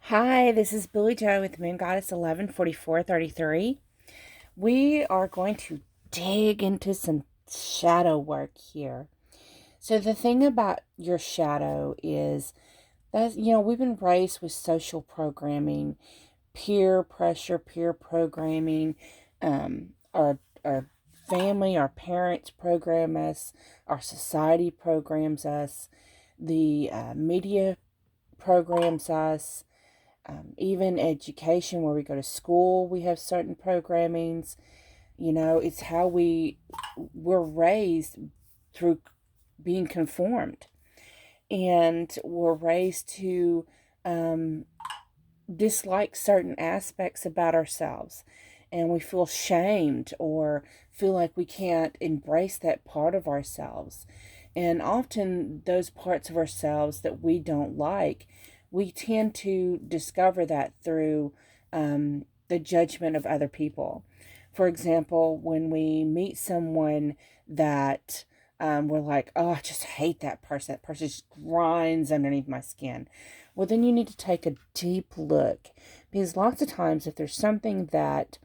Hi, this is Billy Joe with Moon Goddess 114433. We are going to dig into some shadow work here. So the thing about your shadow is that, we've been raised with social programming, peer pressure, peer programming. Our family, our parents program us, our society programs us, the media programs us. Even education, where we go to school, we have certain programmings. It's how we're raised through being conformed, and we're raised to um, dislike certain aspects about ourselves, and we feel shamed or feel like we can't embrace that part of ourselves. And often those parts of ourselves that we don't like, we tend to discover that through the judgment of other people. For example, when we meet someone that we're like, oh, I just hate that person. That person just grinds underneath my skin. Well, then you need to take a deep look, because lots of times if there's something that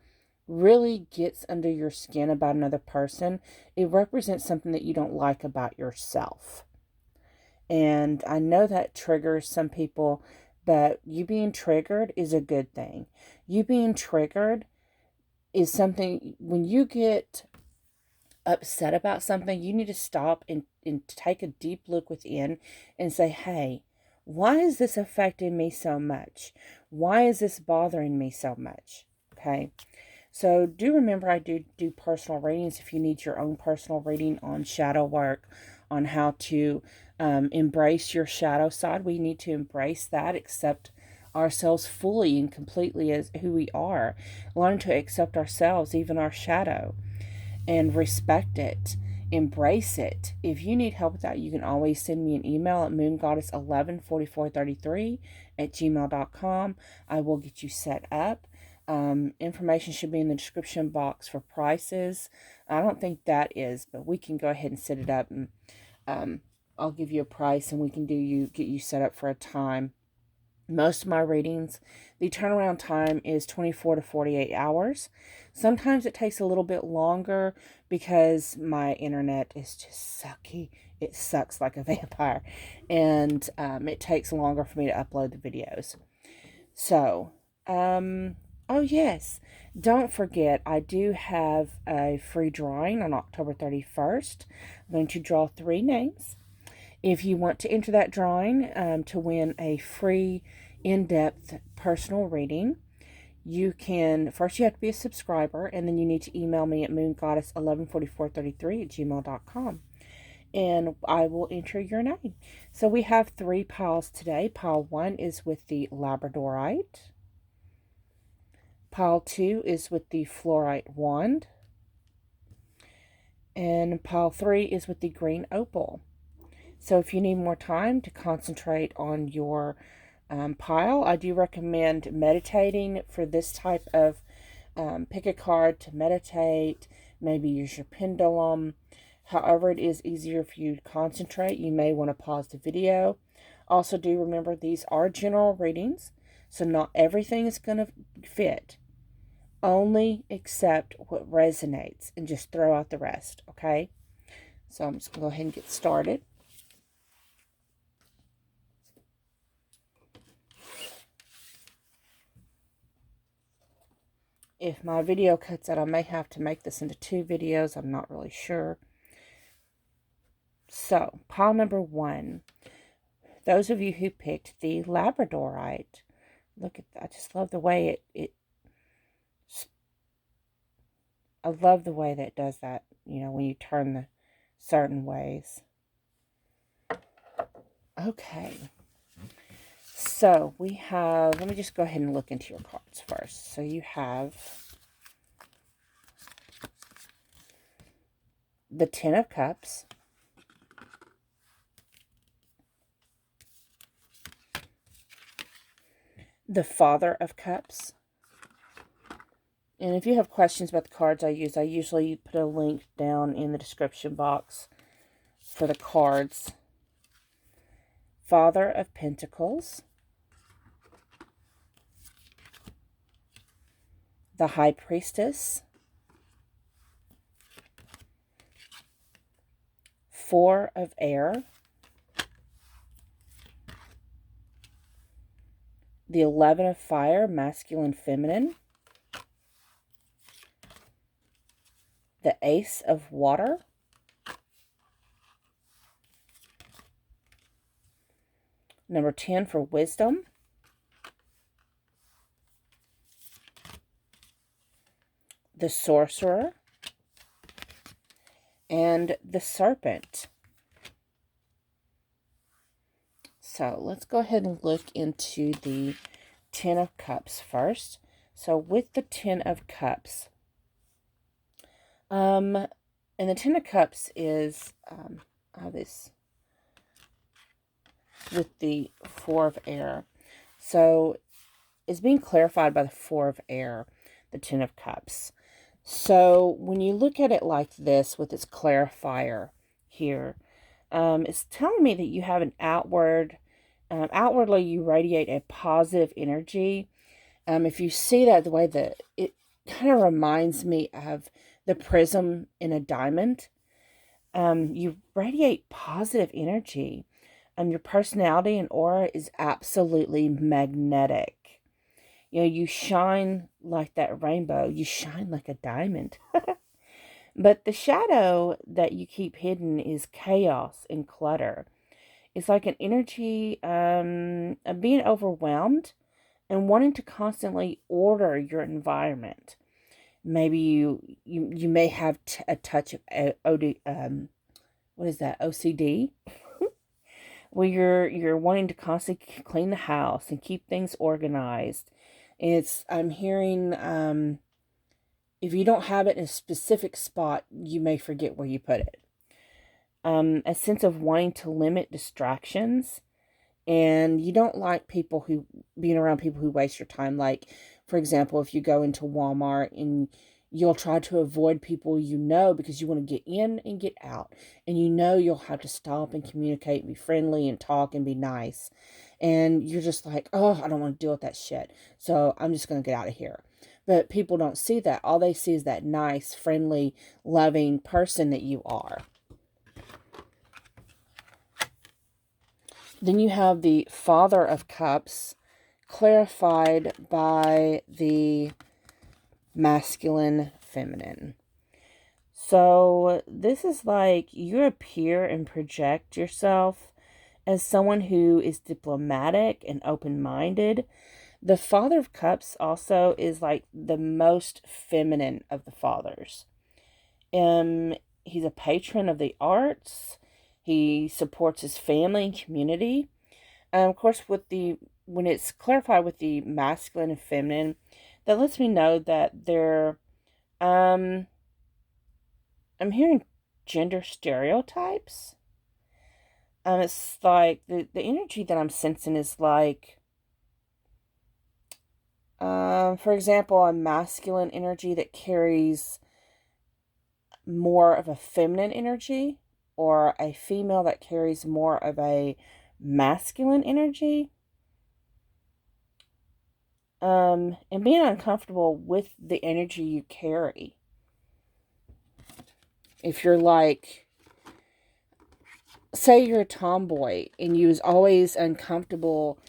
really gets under your skin about another person, it represents something that you don't like about yourself. And I know that triggers some people, but you being triggered is a good thing. You being triggered is something, when you get upset about something, you need to stop and take a deep look within and say, hey, why is this affecting me so much? Why is this bothering me so much? Okay. So do remember, I do personal readings. If you need your own personal reading on shadow work, on how to embrace your shadow side, we need to embrace that, accept ourselves fully and completely as who we are. Learn to accept ourselves, even our shadow, and respect it. Embrace it. If you need help with that, you can always send me an email at moongoddess114433 at gmail.com. I will get you set up. Information should be in the description box for prices. I don't think that is, but we can go ahead and set it up, and I'll give you a price, and we can get you set up for a time. Most of my readings, the turnaround time is 24 to 48 hours. Sometimes it takes a little bit longer because my internet is just sucky. It sucks like a vampire. And it takes longer for me to upload the videos. So, oh yes, don't forget, I do have a free drawing on October 31st. I'm going to draw 3 names. If you want to enter that drawing to win a free in-depth personal reading, you can, first you have to be a subscriber, and then you need to email me at moongoddess114433 at gmail.com, and I will enter your name. So we have 3 piles today. Pile 1 is with the labradorite. Pile 2 is with the fluorite wand. And pile 3 is with the green opal. So if you need more time to concentrate on your pile, I do recommend meditating for this type of pick a card to meditate, maybe use your pendulum. However it is easier for you to concentrate, you may want to pause the video. Also, do remember these are general readings, so not everything is going to fit. Only accept what resonates and just throw out the rest, okay? So I'm just going to go ahead and get started. If my video cuts out, I may have to make this into 2 videos. I'm not really sure. So, pile number 1. Those of you who picked the labradorite, look at that. I just love the way I love the way that it does that, when you turn the certain ways. Okay. So, we have, let me just go ahead and look into your cards first. So, you have the 10 of Cups, the Father of Cups. And if you have questions about the cards I use, I usually put a link down in the description box for the cards. Father of Pentacles, the High Priestess, 4 of Air, the 11 of Fire, Masculine, Feminine, the Ace of Water, number 10 for Wisdom, the Sorcerer, and the Serpent. So let's go ahead and look into the 10 of Cups first. So with the 10 of Cups, and the 10 of Cups is this with the 4 of Air. So it's being clarified by the 4 of Air, the 10 of Cups. So when you look at it like this with its clarifier here, it's telling me that you have an outwardly you radiate a positive energy. If you see that the way that it kind of reminds me of the prism in a diamond, you radiate positive energy. Your personality and aura is absolutely magnetic. You know, you shine like that rainbow. You shine like a diamond. But the shadow that you keep hidden is chaos and clutter. It's like an energy of being overwhelmed and wanting to constantly order your environment. Maybe you may have a touch of OCD, where you're wanting to constantly clean the house and keep things organized. I'm hearing if you don't have it in a specific spot, you may forget where you put it. A sense of wanting to limit distractions, and you don't like being around people who waste your time. Like, for example, if you go into Walmart and you'll try to avoid people because you want to get in and get out, and you'll have to stop and communicate and be friendly and talk and be nice, and you're just like, oh, I don't want to deal with that shit, so I'm just going to get out of here. But people don't see that. All they see is that nice, friendly, loving person that you are. Then you have the Father of Cups, clarified by the Masculine, Feminine. So this is like you appear and project yourself as someone who is diplomatic and open-minded. The Father of Cups also is like the most feminine of the fathers. He's a patron of the arts. He supports his family and community. Of course, when it's clarified with the masculine and feminine, that lets me know that I'm hearing gender stereotypes. It's like the energy that I'm sensing is like, for example, a masculine energy that carries more of a feminine energy, or a female that carries more of a masculine energy. And being uncomfortable with the energy you carry. If you're like, say you're a tomboy and you was always uncomfortable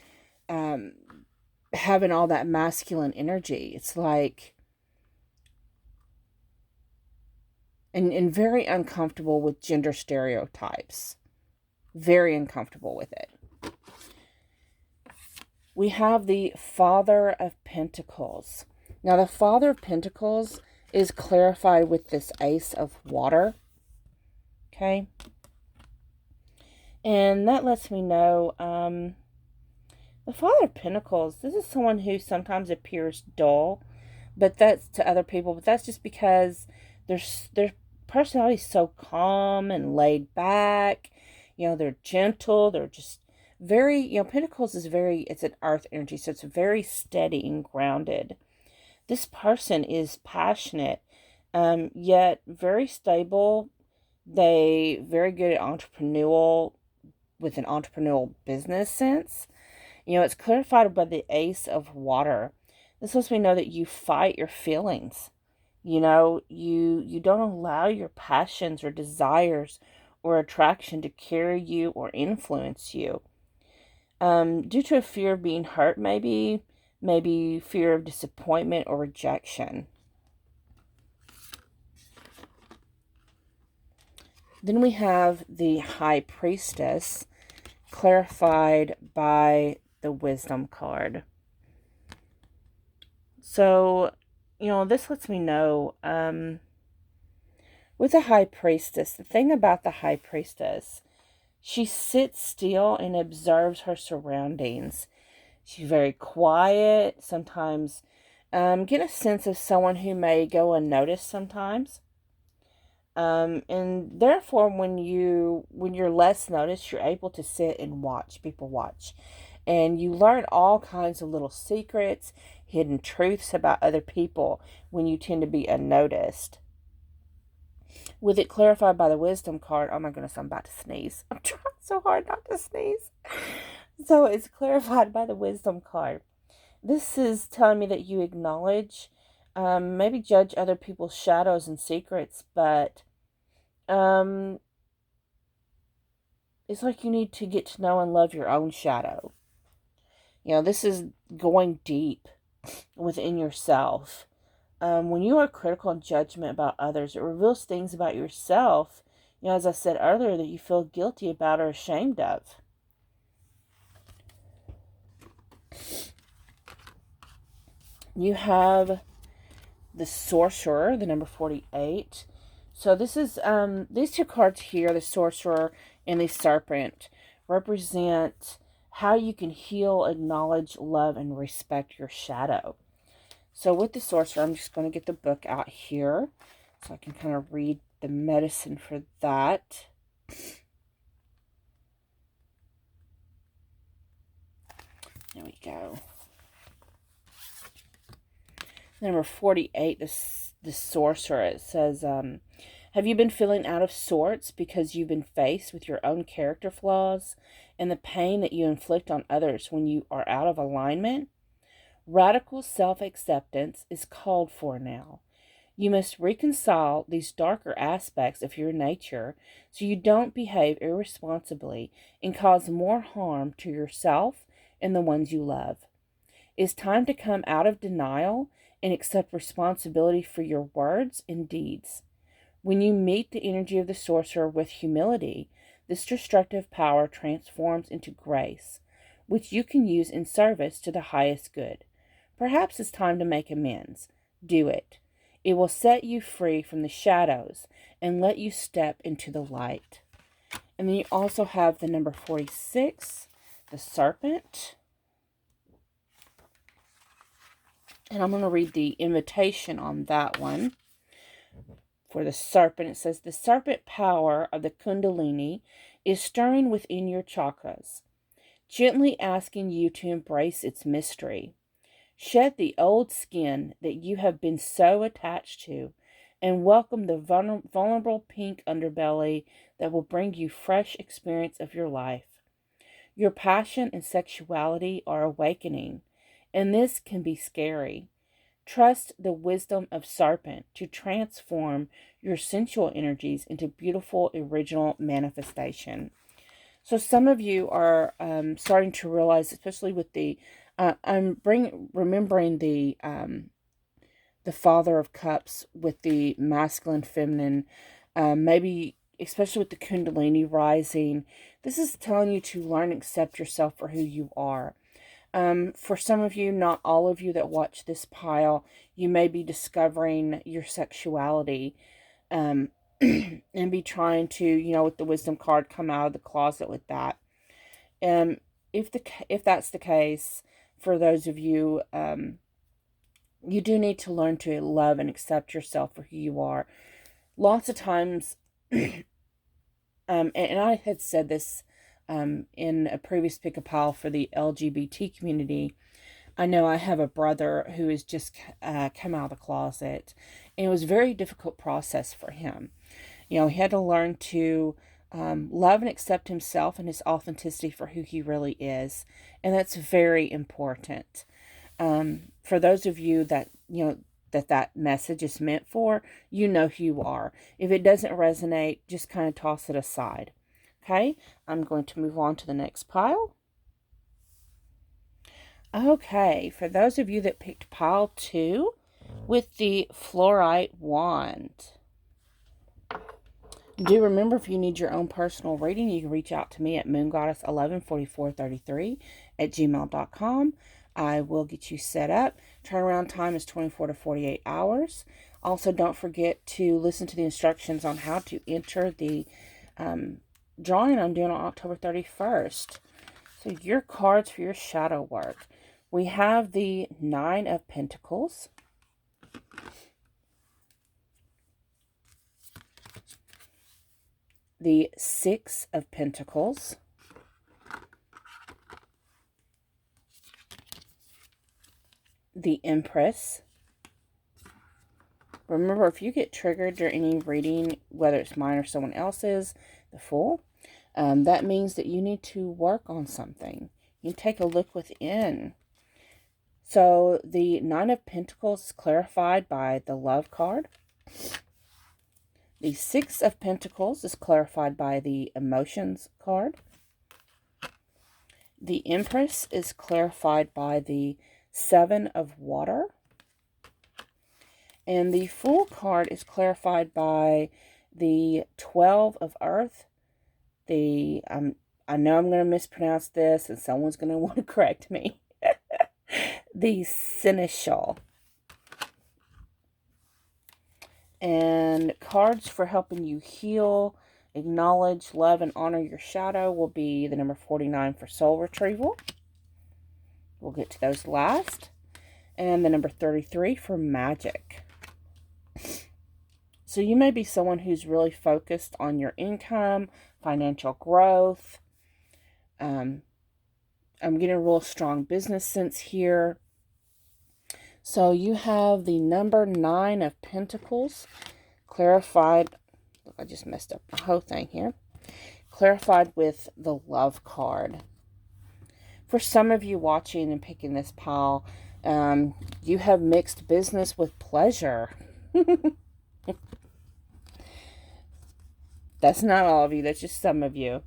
having all that masculine energy. It's like, and very uncomfortable with gender stereotypes. Very uncomfortable with it. We have the Father of Pentacles. Now, the Father of Pentacles is clarified with this Ace of Water. Okay? And that lets me know, the Father of Pentacles, this is someone who sometimes appears dull, but that's to other people, but that's just because their personality is so calm and laid back. They're gentle, they're just very, Pentacles is it's an earth energy, so it's very steady and grounded. This person is passionate, yet very stable. They very good at with an entrepreneurial business sense. It's clarified by the Ace of Water. This lets me know that you fight your feelings. You don't allow your passions or desires or attraction to carry you or influence you. Due to a fear of being hurt, maybe fear of disappointment or rejection. Then we have the High Priestess, clarified by the Wisdom card. So, this lets me know, with the High Priestess, the thing about the High Priestess, she sits still and observes her surroundings. She's very quiet, sometimes get a sense of someone who may go unnoticed sometimes. And therefore, when you're less noticed, you're able to sit and watch people watch, and you learn all kinds of little secrets, hidden truths about other people when you tend to be unnoticed. With it clarified by the Wisdom card, oh my goodness, I'm about to sneeze. I'm trying so hard not to sneeze. So it's clarified by the Wisdom card. This is telling me that you acknowledge, maybe judge other people's shadows and secrets, but it's like you need to get to know and love your own shadow. This is going deep within yourself. When you are critical and judgment about others, it reveals things about yourself, as I said earlier, that you feel guilty about or ashamed of. You have the Sorcerer, the number 48. So this is, these two cards here, the Sorcerer and the Serpent, represent how you can heal, acknowledge, love, and respect your shadow. So with the Sorcerer, I'm just going to get the book out here so I can kind of read the medicine for that. There we go. Number 48, the Sorcerer, it says, have you been feeling out of sorts because you've been faced with your own character flaws and the pain that you inflict on others when you are out of alignment? Radical self-acceptance is called for now. You must reconcile these darker aspects of your nature so you don't behave irresponsibly and cause more harm to yourself and the ones you love. It's time to come out of denial and accept responsibility for your words and deeds. When you meet the energy of the Sorcerer with humility, this destructive power transforms into grace, which you can use in service to the highest good. Perhaps it's time to make amends. Do it. It will set you free from the shadows and let you step into the light. And then you also have the number 46, the Serpent. And I'm going to read the invitation on that one. For the Serpent, it says, the serpent power of the Kundalini is stirring within your chakras, gently asking you to embrace its mystery. Shed the old skin that you have been so attached to and welcome the vulnerable pink underbelly that will bring you fresh experience of your life. Your passion and sexuality are awakening, and this can be scary. Trust the wisdom of Serpent to transform your sensual energies into beautiful original manifestation. So some of you are starting to realize, especially with the, remembering the Father of Cups with the masculine, feminine, maybe especially with the Kundalini rising. This is telling you to learn and accept yourself for who you are. For some of you, not all of you that watch this pile, you may be discovering your sexuality, and be trying to, with the Wisdom card, come out of the closet with that. If that's the case, for those of you, you do need to learn to love and accept yourself for who you are. Lots of times, and I had said this in a previous pick a pile for the LGBT community. I know I have a brother who has just come out of the closet, and it was a very difficult process for him. He had to learn to love and accept himself and his authenticity for who he really is, and that's very important. For those of you that, that message is meant for, you know who you are. If it doesn't resonate, just kind of toss it aside. Okay, I'm going to move on to the next pile. Okay, for those of you that picked pile 2 with the fluorite wand. Do remember, if you need your own personal reading, you can reach out to me at moongoddess114433 at gmail.com. I will get you set up. Turnaround time is 24 to 48 hours. Also, don't forget to listen to the instructions on how to enter the drawing I'm doing on October 31st. So your cards for your shadow work. We have the 9 of Pentacles, the 6 of Pentacles, the Empress. Remember, if you get triggered during any reading, whether it's mine or someone else's, the Fool, that means that you need to work on something. You take a look within. So the 9 of Pentacles is clarified by the Love card. The 6 of Pentacles is clarified by the Emotions card. The Empress is clarified by the 7 of Water. And the Fool card is clarified by the 12 of Earth. I know I'm going to mispronounce this and someone's going to want to correct me. The Seneschal. And cards for helping you heal, acknowledge, love, and honor your shadow will be the number 49 for soul retrieval. We'll get to those last. And the number 33 for magic. So you may be someone who's really focused on your income, financial growth. I'm getting a real strong business sense here. So you have the number 9 of Pentacles clarified. Look, I just messed up the whole thing here. Clarified with the Love card. For some of you watching and picking this pile, you have mixed business with pleasure. That's not all of you. That's just some of you.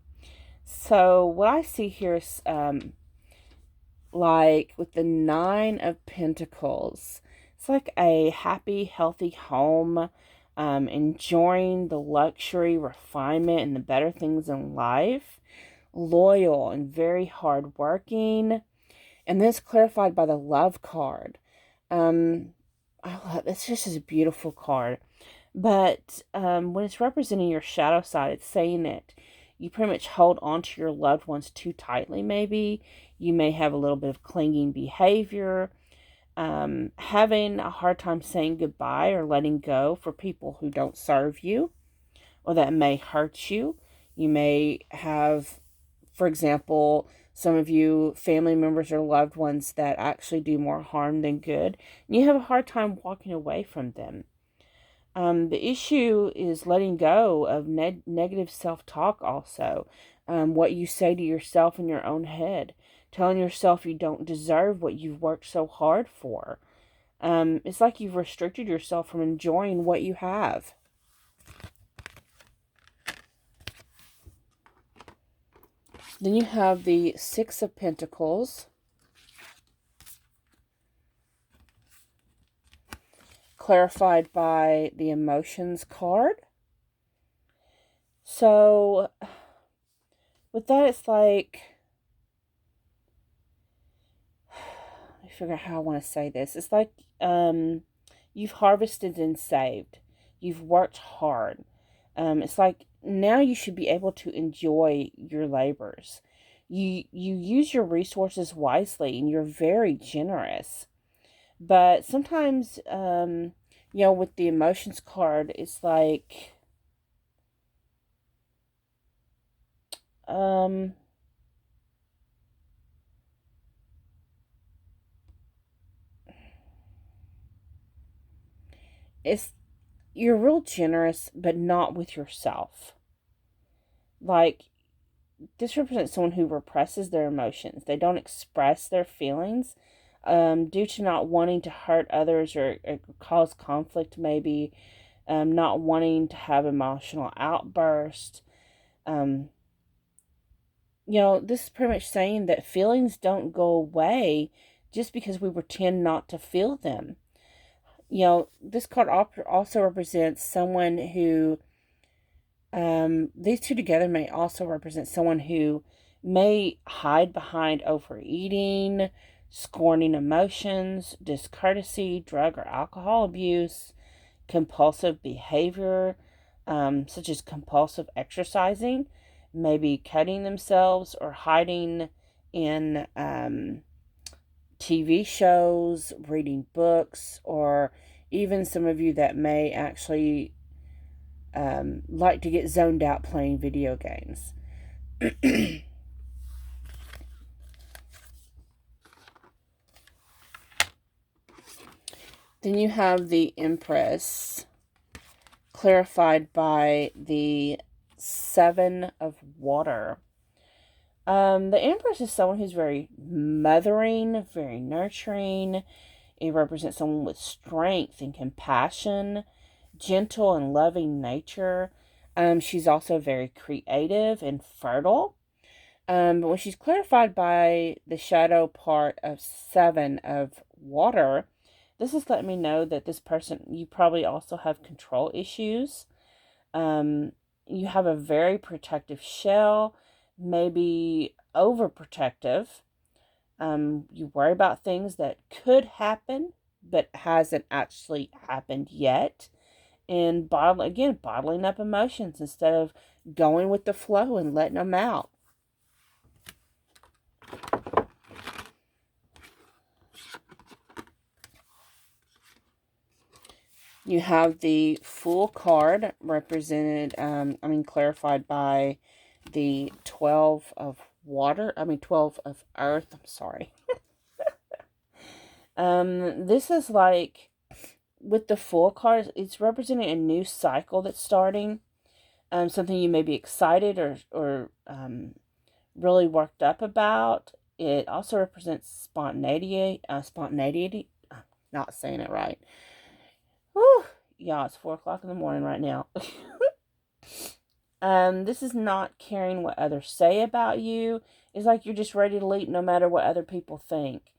So what I see here is like with the 9 of Pentacles, it's like a happy, healthy home, enjoying the luxury, refinement, and the better things in life, loyal and very hardworking. And this is clarified by the Love card. It's just a beautiful card. But when it's representing your shadow side, it's saying that you pretty much hold on to your loved ones too tightly, maybe. You may have a little bit of clinging behavior, having a hard time saying goodbye or letting go for people who don't serve you or that may hurt you. You may have, for example, some of you family members or loved ones that actually do more harm than good, and you have a hard time walking away from them. The issue is letting go of negative self-talk also. What you say to yourself in your own head. Telling yourself you don't deserve what you've worked so hard for. It's like you've restricted yourself from enjoying what you have. Then you have the 6 of Pentacles. Clarified by the Emotions card. So with that, it's like, I figure out how I want to say this. It's like you've harvested and saved. You've worked hard. It's like now you should be able to enjoy your labors. You use your resources wisely and you're very generous. But sometimes, with the Emotions card, it's like, you're real generous, but not with yourself. Like, this represents someone who represses their emotions. They don't express their feelings. due to not wanting to hurt others or cause conflict, maybe not wanting to have emotional outbursts. This is pretty much saying that feelings don't go away just because we pretend not to feel them. This card also represents someone who, these two together may also represent someone who may hide behind overeating, scorning emotions, discourtesy, drug or alcohol abuse, compulsive behavior, such as compulsive exercising, maybe cutting themselves or hiding in TV shows, reading books, or even some of you that may actually like to get zoned out playing video games. Then you have the Empress, clarified by the Seven of Water. The Empress is someone who's very mothering, very nurturing. It represents someone with strength and compassion, gentle and loving nature. She's also very creative and fertile. But when she's clarified by the shadow part of Seven of Water, this is letting me know that this person, you probably also have control issues. You have a very protective shell, maybe overprotective. You worry about things that could happen, but hasn't actually happened yet. And bottling up emotions instead of going with the flow and letting them out. You have the Fool card represented, clarified by the 12 of water. 12 of earth. I'm sorry. This is like, with the Fool card, it's representing a new cycle that's starting. Something you may be excited or really worked up about. It also represents spontaneity. Not saying it right. Whew. Yeah, it's 4 o'clock in the morning right now. This is not caring what others say about you. It's like you're just ready to leap no matter what other people think.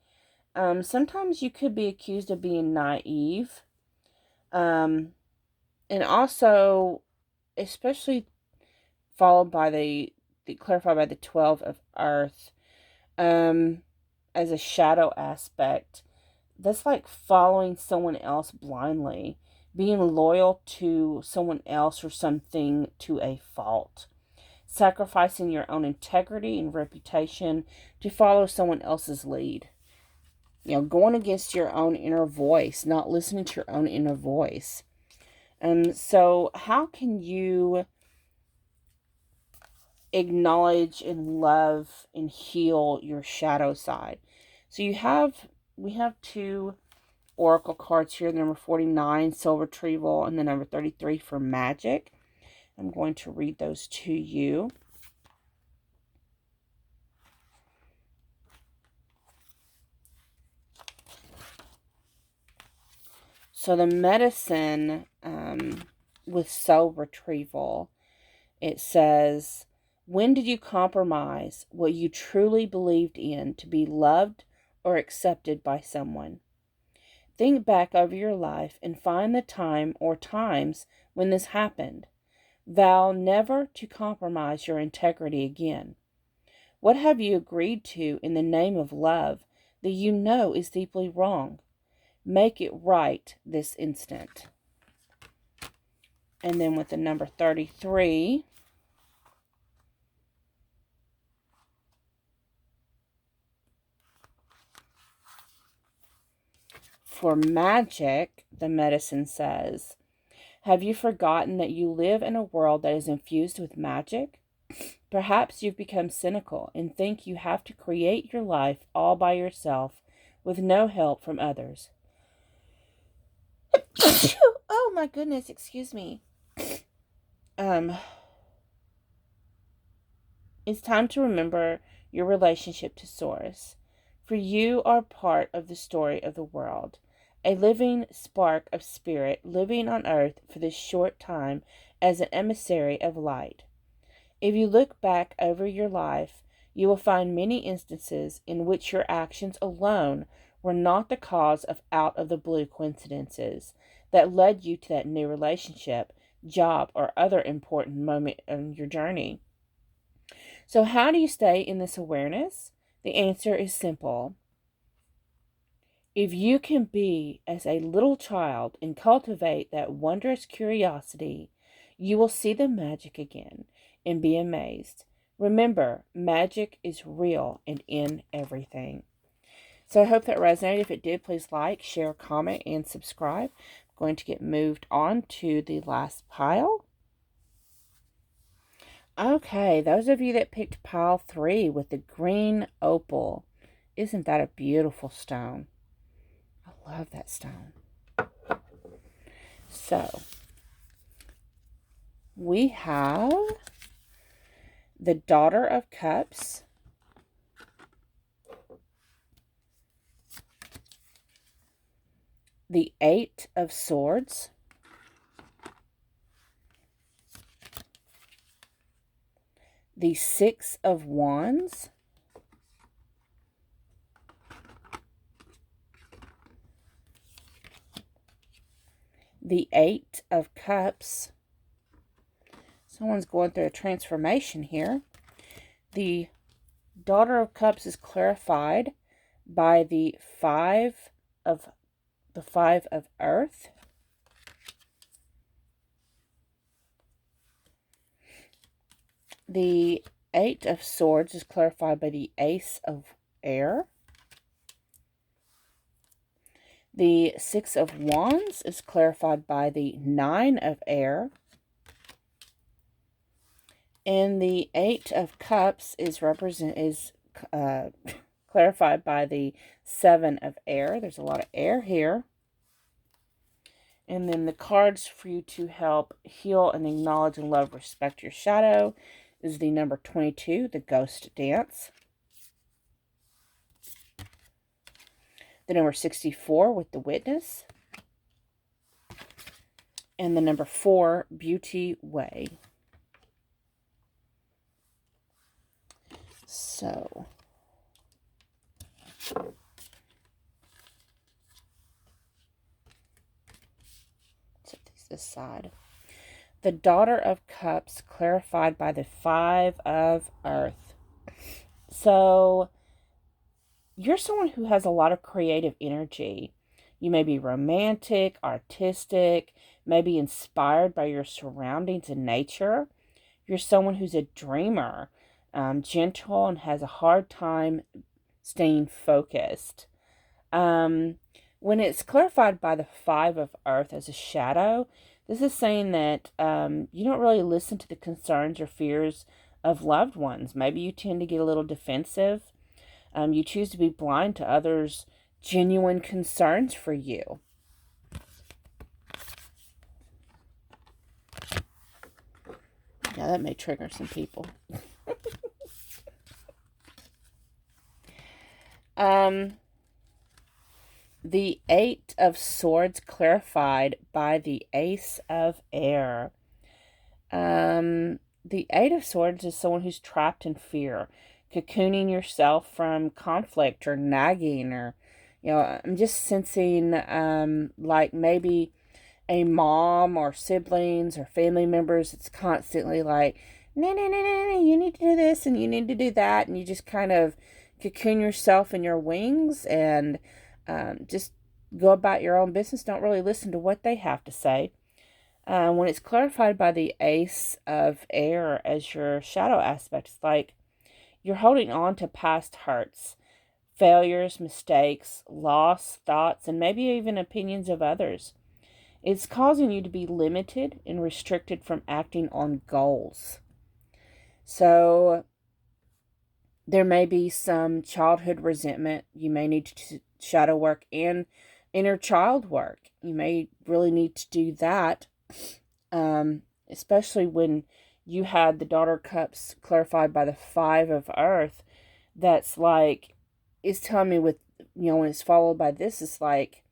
Sometimes you could be accused of being naive. And also, especially followed by the clarified by the 12 of earth, as a shadow aspect. That's like following someone else blindly, being loyal to someone else or something to a fault, sacrificing your own integrity and reputation to follow someone else's lead. Going against your own inner voice, not listening to your own inner voice. So how can you acknowledge and love and heal your shadow side? So we have 2 oracle cards here, the number 49, soul retrieval, and the number 33 for magic. I'm going to read those to you. So the medicine with soul retrieval, it says, when did you compromise what you truly believed in to be loved or accepted by someone? Think back over your life and find the time or times when this happened. Vow never to compromise your integrity again. What have you agreed to in the name of love that you know is deeply wrong? Make it right this instant. And then with the number 33, for magic, the medicine says, have you forgotten that you live in a world that is infused with magic? Perhaps you've become cynical and think you have to create your life all by yourself with no help from others. Oh my goodness, excuse me. It's time to remember your relationship to Source. For you are part of the story of the world, a living spark of spirit living on earth for this short time as an emissary of light. If you look back over your life, you will find many instances in which your actions alone were not the cause of out of the blue coincidences that led you to that new relationship, job, or other important moment in your journey. So, how do you stay in this awareness? The answer is simple. If you can be as a little child and cultivate that wondrous curiosity, you will see the magic again and be amazed. Remember, magic is real and in everything. So I hope that resonated. If it did, please like, share, comment, and subscribe. I'm going to get moved on to the last pile. Okay, those of you that picked pile 3 with the green opal, isn't that a beautiful stone? I love that stone. So, we have the Daughter of Cups, the Eight of Swords, the Six of Wands, the Eight of Cups. Someone's going through a transformation here. The Daughter of Cups is clarified by the Five of Earth. The Eight of Swords is clarified by the Ace of Air. The Six of Wands is clarified by the Nine of Air. And the Eight of Cups is clarified by the Seven of Air. There's a lot of air here. And then the cards for you to help heal and acknowledge and love, respect your shadow is the number 22, the Ghost Dance. The number 64 with the Witness. And the number 4, Beauty Way. So, set these this side. The Daughter of Cups clarified by the Five of Earth. So, you're someone who has a lot of creative energy. You may be romantic, artistic, maybe inspired by your surroundings and nature. You're someone who's a dreamer, gentle, and has a hard time staying focused. When it's clarified by the Five of Earth as a shadow, this is saying that you don't really listen to the concerns or fears of loved ones. Maybe you tend to get a little defensive. You choose to be blind to others' genuine concerns for you. Yeah, that may trigger some people. The Eight of Swords clarified by the Ace of Air. The Eight of Swords is someone who's trapped in fear, cocooning yourself from conflict or nagging, or, I'm just sensing like maybe a mom or siblings or family members. It's constantly like, no, no, no, no, no, you need to do this and you need to do that. And you just kind of cocoon yourself in your wings and just go about your own business. Don't really listen to what they have to say. When it's clarified by the Ace of Air as your shadow aspect, it's like you're holding on to past hurts, failures, mistakes, loss, thoughts, and maybe even opinions of others. It's causing you to be limited and restricted from acting on goals. So there may be some childhood resentment. You may need to shadow work and inner child work. You may really need to do that, especially when you had the Daughter Cups clarified by the Five of Earth. That's like it's telling me with, when it's followed by this, it's like,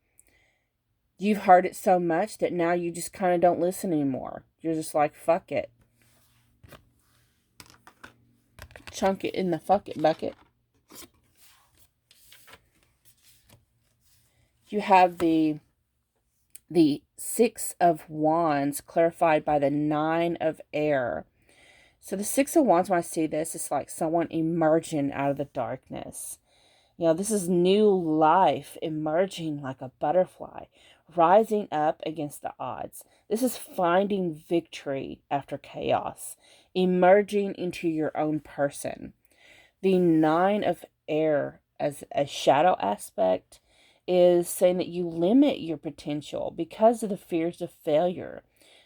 you've heard it so much that now you just kind of don't listen anymore. You're just like, fuck it. Chunk it in the fuck it bucket. You have the Six of Wands clarified by the Nine of Air. So the Six of Wands, when I see this, it's like someone emerging out of the darkness. This is new life emerging like a butterfly, rising up against the odds. This is finding victory after chaos, emerging into your own person. The Nine of Air as a shadow aspect is saying that you limit your potential because of the fears of failure,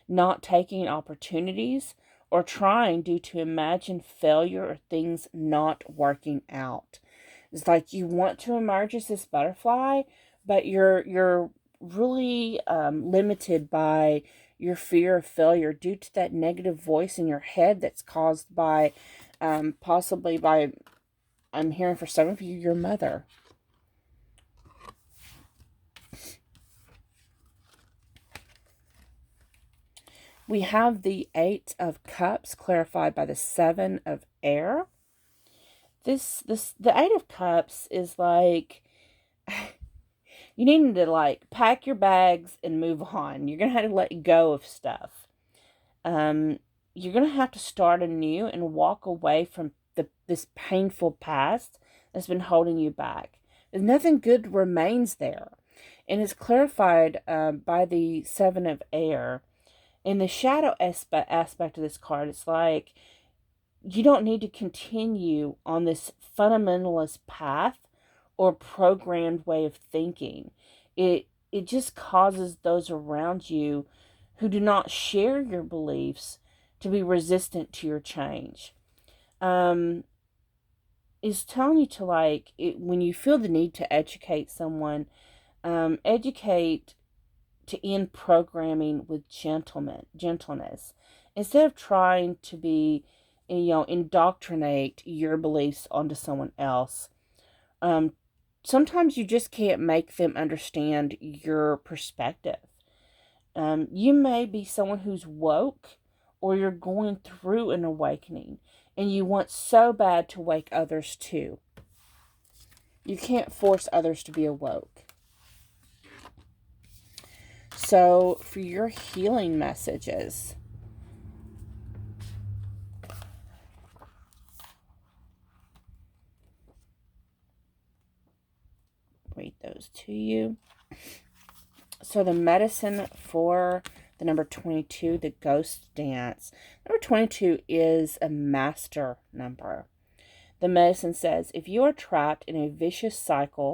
not taking opportunities, or trying due to imagined failure or things not working out. It's like you want to emerge as this butterfly, but you're really limited by your fear of failure due to that negative voice in your head that's caused by, possibly by, I'm hearing for some of you, your mother. We have the Eight of Cups clarified by the Seven of Air. The Eight of Cups is like, you need to like pack your bags and move on. You're going to have to let go of stuff. You're going to have to start anew and walk away from this painful past that's been holding you back. There's nothing good remains there. And it's clarified by the Seven of Air. In the shadow aspect of this card, it's like you don't need to continue on this fundamentalist path or programmed way of thinking. It just causes those around you who do not share your beliefs to be resistant to your change. It's telling you to when you feel the need to educate someone, educate to end programming with gentleness, instead of trying to be, indoctrinate your beliefs onto someone else. Sometimes you just can't make them understand your perspective. You may be someone who's woke, or you're going through an awakening, and you want so bad to wake others too. You can't force others to be awoke. So, for your healing messages, read those to you. So, the medicine for the number 22, the ghost dance. Number 22 is a master number. The medicine says, if you are trapped in a vicious cycle